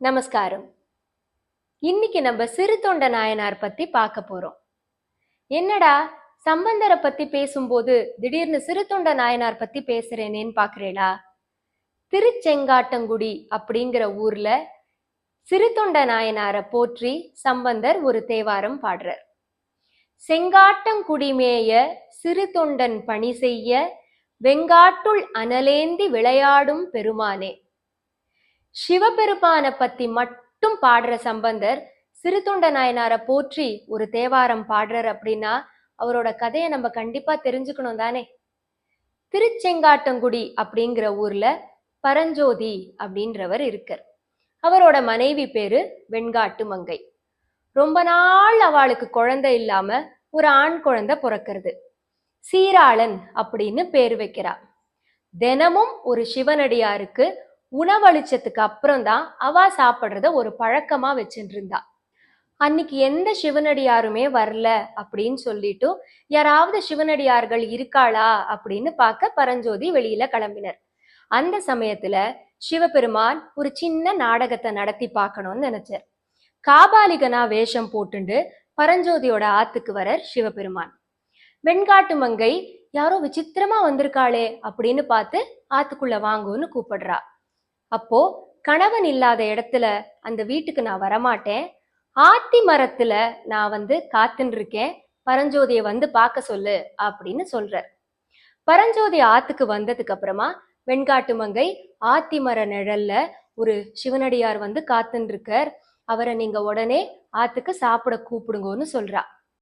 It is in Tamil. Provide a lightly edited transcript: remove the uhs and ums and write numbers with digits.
நமஸ்காரம். இன்னைக்கு நம்ம சிறு தொண்ட நாயனார் பத்தி பார்க்க போறோம். என்னடா சம்பந்தரை பத்தி பேசும்போது திடீர்னு சிறு தொண்ட நாயனார் பத்தி பேசுறேனேன்னு பாக்குறேடா. திருச்செங்காட்டங்குடி அப்படிங்கிற ஊர்ல சிறு தொண்ட நாயனாரை போற்றி சம்பந்தர் ஒரு தேவாரம் பாடுறார். செங்காட்டங்குடிமேய சிறு தொண்டன் பணி செய்ய வெங்காட்டுள் அனலேந்தி விளையாடும் பெருமானே. சிவபெருமானை பத்தி மட்டும் பாடுற சம்பந்தர் சிறு தொண்ட நாயனாரை போற்றி ஒரு தேவாரம் பாடுறார் அப்படின்னா அவரோட கதையை நம்ம கண்டிப்பா தெரிஞ்சுக்கணும் தானே. திருச்செங்காட்டங்குடி அப்படிங்கிற ஊர்ல பரஞ்சோதி அப்படின்றவர் இருக்கார். அவரோட மனைவி பேரு வெண்காட்டு மங்கை. ரொம்ப நாள் அவளுக்கு குழந்தை இல்லாம ஒரு ஆண் குழந்தை பிறக்கிறது. சீராளன் அப்படின்னு பேரு வைக்கிறா. தினமும் ஒரு சிவனடியாருக்கு உணவளிச்சதுக்கு அப்புறம் தான் அவ சாப்பிட்றத ஒரு பழக்கமா வச்சுட்டு இருந்தா. அன்னைக்கு எந்த சிவனடியாருமே வரல அப்படின்னு சொல்லிட்டு யாராவது சிவனடியார்கள் இருக்காளா அப்படின்னு பார்க்க பரஞ்சோதி வெளியில கிளம்பினர். அந்த சமயத்துல சிவபெருமான் ஒரு சின்ன நாடகத்தை நடத்தி பார்க்கணும்னு நினைச்சார். காபாலிகனா வேஷம் போட்டுண்டு பரஞ்சோதியோட ஆத்துக்கு வரார் சிவபெருமான். வெண்காட்டு மங்கை யாரோ விசித்திரமா வந்திருக்காளே அப்படின்னு பார்த்து ஆத்துக்குள்ள வாங்குன்னு கூப்பிடுறா. அப்போ கணவன் இல்லாத இடத்துல அந்த வீட்டுக்கு நான் வரமாட்டேன், ஆத்தி மரத்துல நான் காத்துன்னு இருக்கேன், பரஞ்சோதியை பார்க்க சொல்லு அப்படின்னு சொல்றார். பரஞ்சோதி ஆத்துக்கு வந்ததுக்கு அப்புறமா வெண்காட்டு மங்கை ஆத்தி மர நிழல்ல ஒரு சிவனடியார் காத்துன்னு இருக்கார், அவரை நீங்க உடனே ஆத்துக்கு சாப்பிட கூப்பிடுங்கன்னு சொல்றா.